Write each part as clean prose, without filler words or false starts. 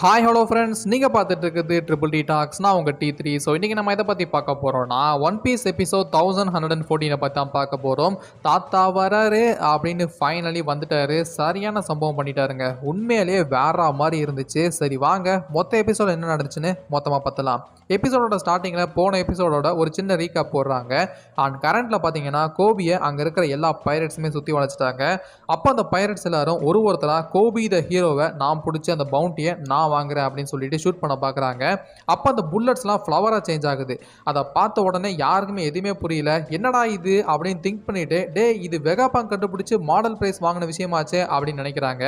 Hi hello friends, நீங்கள் பார்த்துட்டு இருக்குது ட்ரிபிள் டி டாக்ஸ். நான் உங்கள் T3. ஸோ இன்றைக்கி நம்ம இதை பற்றி பார்க்க போகிறோம்னா ஒன் பீஸ் எபிசோட் 1114 பற்றி தான் பார்க்க போகிறோம். தாத்தா வராரு அப்படின்னு ஃபைனலி வந்துட்டாரு. சரியான சம்பவம் பண்ணிட்டாருங்க. உண்மையிலேயே வேற மாதிரி இருந்துச்சு. சரி வாங்க மொத்த எபிசோட் என்ன நடந்துச்சுன்னு மொத்தமாக பார்த்தலாம். எபிசோடோட ஸ்டார்டிங்கில் போன எபிசோடோட ஒரு சின்ன ரீகாப் போடுறாங்க. அண்ட் கரண்ட்டில் பார்த்தீங்கன்னா கோபியை அங்கே இருக்கிற எல்லா பைரட்ஸுமே சுற்றி வளைச்சிட்டாங்க. அப்போ அந்த பைரட்ஸ் எல்லாரும் ஒருத்தராக கோபி த ஹீரோவை நான் பிடிச்சி அந்த பவுண்டியை நான் வாங்குறேன் அப்படின்னு சொல்லிட்டு ஷூட் பண்ண பார்க்குறாங்க. அப்போ அந்த புல்லட்ஸ்லாம் ஃப்ளவராக சேஞ்ச் ஆகுது. அதை பார்த்த உடனே யாருக்குமே எதுவுமே புரியல. என்னடா இது அப்படின்னு திங்க் பண்ணிட்டு இது வெகாபாங் கண்டுபிடிச்சி மாடல் பிரைஸ் வாங்கின விஷயமாச்சே அப்படின்னு நினைக்கிறாங்க.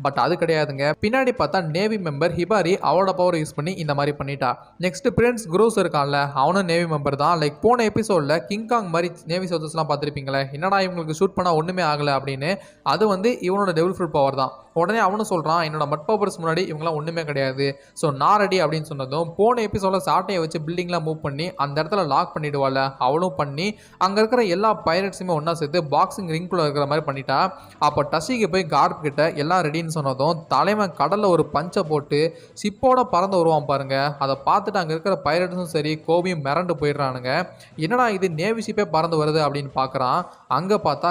பட் அது கிடையாதுங்க. பின்னாடி பார்த்தா நேவி மெம்பர் ஹிபாரி அவளோட பவர் யூஸ் பண்ணி இந்த மாதிரி பண்ணிட்டா. நெக்ஸ்ட் பிரின்ஸ் குரூஸ் இருக்கான்ல, அவனும் நேவி மெம்பர் தான். லைக் போன எபிசோடில் கிங்காங் மாதிரி நேவி சோல்ஜர்ஸ்லாம் பார்த்துருப்பீங்களே, என்னடா இவங்களுக்கு ஷூட் பண்ணால் ஒன்றுமே ஆகலை அப்படின்னு. அது இவனோட டெவில் ஃப்ரூட் பவர் தான். உடனே அவனும் சொல்கிறான், என்னோட மட் பவர்ஸ் முன்னாடி இவங்களாம் ஒன்றுமே கிடையாது, ஸோ நான் ரெடி அப்படின்னு சொன்னதும் போன எபிசோடில் சாட்டையை வச்சு பில்டிங்லாம் மூவ் பண்ணி அந்த இடத்துல லாக் பண்ணிவிடுவாள். அவளும் பண்ணி அங்கே இருக்கிற எல்லா பைரட்ஸுமே ஒன்றா சேர்த்து பாக்ஸிங் ரிங்குள்ளே இருக்கிற மாதிரி பண்ணிட்டா. அப்போ டஷிக்கு போய் கார்ப் கிட்ட எல்லாம் ரெடின்னு சொன்னதும் தலைவன் கடலில் ஒரு பஞ்சை போட்டு ஷிப்போட பறந்து வருவான் பாருங்க. அதை பார்த்துட்டு அங்கே இருக்கிற பைரட்ஸும் சரி கோபியும் மிரண்டு போயிடுறானுங்க. என்னடா இது நேவி ஷிப்பே பறந்து வருது அப்படின்னு பார்க்குறான். அங்கே பார்த்தா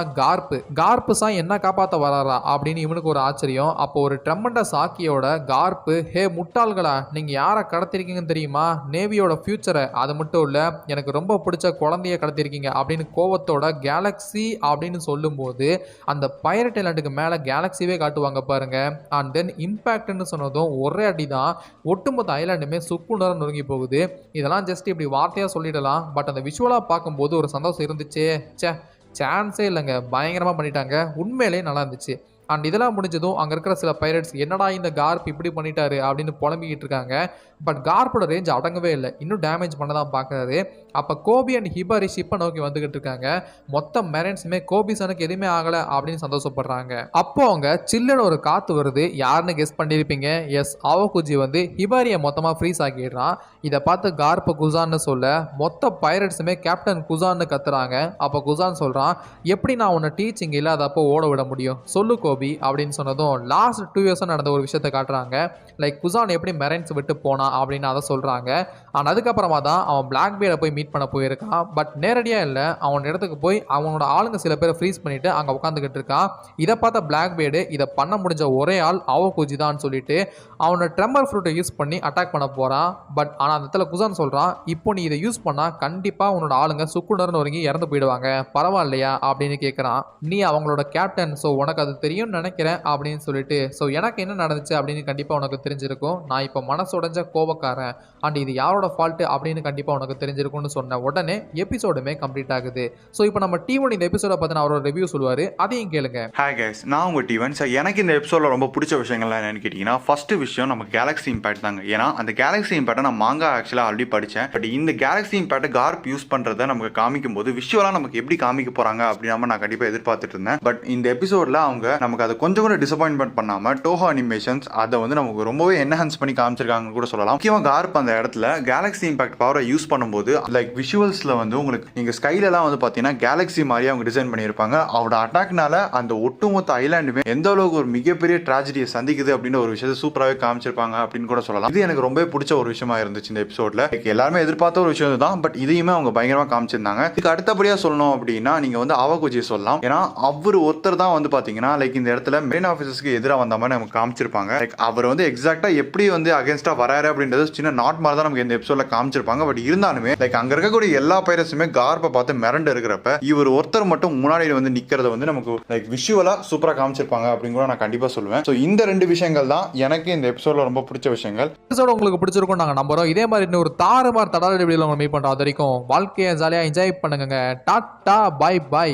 கார்ப்பு சாய் என்ன காப்பாற்ற வராரா அப்படின்னு இவனுக்கு ஒரு ஆச்சரியம். அப்போ ஒரு ட்ரெமண்டஸ் ஆக்கியோட கார்ப்பு, ஹே முட்டாள்களா, நீங்கள் யாரை கடத்திருக்கீங்கன்னு தெரியுமா, நேவியோட ஃபியூச்சரை, அது மட்டும் இல்லை எனக்கு ரொம்ப பிடிச்ச குழந்தைய கடத்திருக்கீங்க அப்படின்னு கோவத்தோட கேலக்ஸி அப்படின்னு சொல்லும்போது அந்த பைரட் ஐலாண்டுக்கு மேலே கேலக்ஸிவே காட்டுவாங்க பாருங்க. அண்ட் தென் இம்பேக்ட்னு சொன்னதும் ஒரே அடி தான் ஒட்டுமொத்த ஐலாண்டுமே சுக்குநரம் நொறுங்கி போகுது. இதெல்லாம் ஜஸ்ட் இப்படி வார்த்தையாக சொல்லிடலாம், பட் அந்த விஷுவலாக பார்க்கும்போது ஒரு சந்தோஷம் இருந்துச்சு. சான்ஸே இல்லைங்க, பயங்கரமாக பண்ணிட்டாங்க. உண்மையிலே நல்லா இருந்துச்சு. அண்ட் இதெல்லாம் முடிஞ்சதும் அங்கே இருக்கிற சில பைரட்ஸ் என்னடா இந்த கார்ப் இப்படி பண்ணிட்டாரு அப்படின்னு புலம்பிக்கிட்டு இருக்காங்க. பட் கார்ப்போட ரேஞ்ச் அடங்கவே இல்லை, இன்னும் டேமேஜ் பண்ண தான் பார்க்குறாரு. அப்போ கோபி அண்ட் ஹிபாரி ஷிப்பை நோக்கி வந்துக்கிட்டு இருக்காங்க. மொத்த மெரன்ஸுமே கோபி சனுக்கு எதுவுமே ஆகலை அப்படின்னு சந்தோஷப்படுறாங்க. அப்போ அவங்க சில்லுன்னு ஒரு காற்று வருது. யாருன்னு கெஸ் பண்ணியிருப்பீங்க? எஸ், அவகுஜி ஹிபாரியை மொத்தமாக ஃப்ரீஸ் ஆக்கிடுறான். இதை பார்த்து கார்ப்பை குசான்னு சொல்ல மொத்த பைரட்ஸுமே கேப்டன் குசான்னு கத்துறாங்க. அப்போ குசான் சொல்கிறான், எப்படி நான் உன்னை டீச்சிங் இல்லாதப்போ ஓட விட முடியும் சொல்லு கோபி அப்படின்னு சொன்னதும் லாஸ்ட் 2 இயர்ஸாக நடந்த ஒரு விஷயத்தை காட்டுறாங்க. லைக் குசான் எப்படி மெரைன்ஸ் விட்டு போனான் அப்படின்னு அதை சொல்கிறாங்க. ஆனால் அதுக்கப்புறமா தான் அவன் பிளாக் பேரை போய் மீட் பண்ண போயிருக்கான். பட் நேரடியாக இல்லை, அவன் இடத்துக்கு போய் அவனோட ஆளுங்க சில பேரை ஃப்ரீஸ் பண்ணிட்டு அங்கே உட்காந்துக்கிட்டு இருக்கான். இதை பார்த்த பிளாக் பேர்டு இதை பண்ண முடிஞ்ச ஒரே ஆள் அவகுஜி தான் சொல்லிட்டு அவனோட ட்ரெம்மர் ஃப்ரூட்டை யூஸ் பண்ணி அட்டாக் பண்ண போகிறான். பட் ஆனால் அந்த இடத்துல குசான் சொல்கிறான், இப்போ நீ இதை யூஸ் பண்ணால் கண்டிப்பாக உன்னோட ஆளுங்க சுக்குனர்னு ஒருங்கி இறந்து போயிடுவாங்க, பரவாயில்லையா அப்படின்னு கேட்குறான். நீ அவங்களோட கேப்டன், ஸோ உனக்கு அது தெரியும்னு நினைக்கிறேன் அப்படின்னு சொல்லிட்டு, ஸோ எனக்கு என்ன நடந்துச்சு அப்படின்னு கண்டிப்பாக உனக்கு தெரிஞ்சிருக்கும். நான் இப்போ மனசுடைஞ்ச கோபக்காரன் அண்ட் இது யாரோட ஃபால்ட்டு அப்படின்னு கண்டிப்பாக உனக்கு தெரிஞ்சிருக்கும்னு சொன்ன உடனே எபிசோடுமே கம்ப்ளீட் ஆகுது. ஸோ இப்போ நம்ம T1 இந்த எபிசோட பற்றி அவரோட ரிவ்யூ சொல்லுவார், அதையும் கேளுங்க. ஹாய் கைஸ், நான் உங்கள் T1. சார், எனக்கு இந்த எபிசோடில் ரொம்ப பிடிச்ச விஷயங்கள்லாம் என்னென்னு கேட்டிங்கன்னா, ஃபஸ்ட்டு விஷயம் நம்ம கேலக்ஸி இம்பேக்ட் தாங்க. ஏன்னா அந்த கேலக்ஸி இம்பேக்டை நான் மாங்கா ஆக்சுவலாக ஆல்ரெடி படித்தேன். பட் இந்த கேலக்ஸி இம்பேக்டை கார்ப் யூஸ் பண்ணுறதை நமக்கு காமிக்கும் போது விஷுவலாக நமக்கு எப்படி காமிக்க போகிறாங்க அப்படின்னா நான் கண்டிப்பாக எதிர்பார்த்துட்டு இருந்தேன். பட் இந்த எபிசோடில் அவங்க நமக்கு அதை கொஞ்சம் கூட டிசப்பாயின்மெண்ட் பண்ணாமல் டோஹோ அனிமேஷன்ஸ் அதை நமக்கு ரொம்பவே என்ஹான்ஸ் பண்ணி காமிச்சிருக்காங்க கூட சொல்லலாம். முக்கியமாக கார்ப் அந்த இடத்துல கேலக்ஸி இம்பாக்ட் பவரை யூஸ் பண்ணும்போது லைக் விஷுவல்ஸில் உங்களுக்கு நீங்கள் ஸ்கைலெல்லாம் பார்த்தீங்கன்னா கேலக்ஸி மாதிரி அவங்க டிசைன் பண்ணியிருப்பாங்க. அவரோட அட்டாக்னால அந்த ஒட்டுமொத்த ஐலாண்டுமே எந்த அளவுக்கு ஒரு மிகப்பெரிய ட்ராஜடியை சந்திக்குது அப்படின்னு ஒரு விஷயத்தை சூப்பராகவே காமிச்சிருப்பாங்க அப்படின்னு கூட சொல்லலாம். இது எனக்கு ரொம்ப பிடிச்ச ஒரு விஷயமா இருந்துச்சு இந்த எபிசோட்ல. எல்லாருமே எதிர்பார்த்த ஒரு விஷயம் தான், பட் இதையுமே அவங்க பயங்கரமாக காமிச்சிருந்தாங்க. இதுக்கு அடுத்தபடியாக சொல்லணும் அப்படின்னா நீங்கள் அவகுஜி சொல்லலாம். ஏன்னா அவர் ஒருத்தர் தான் பார்த்தீங்கன்னா லைக் இந்த இடத்துல மெயின் ஆஃபீஸர்ஸ்க்கு எதிராக வந்த மாதிரி நமக்கு காமிச்சிருப்பாங்க. லைக் அவர் எக்ஸாக்டா எப்படி அகேன்ஸ்டா வராரு அப்படின்றது சின்ன நாட் மாதிரி தான் நமக்கு இந்த எபிசோட்ல காமிச்சிருப்பாங்க. பட் இருந்தாலுமே லைக் அங்க இருக்கக்கூடிய எல்லா பைரட்ஸுமே கார்ப்பை பார்த்து மிரண்டு இருக்கிறப்ப இவர் ஒருத்தர் மட்டும் முன்னாடி நிக்கிறத நமக்கு லைக் விஷுவலா சூப்பரா காமிச்சிருப்பாங்க அப்படின்னு கூட நான் கண்டிப்பா சொல்லுவேன். ஸோ இந்த 2 விஷயங்கள் தான் எனக்கு இந்த எபிசோட்ல ரொம்ப பிடிச்ச விஷயங்கள். எபிசோட் உங்களுக்கு பிடிச்சிருக்கும் நாங்க நம்புறோம். இதே மாதிரி இன்னொரு தாறுமாறு தடாலடி வீடியோல மீட் பண்றோம். அது வரைக்கும் வாழ்க்கையை ஜாலியா என்ஜாய் பண்ணுங்க. Tata, bye by.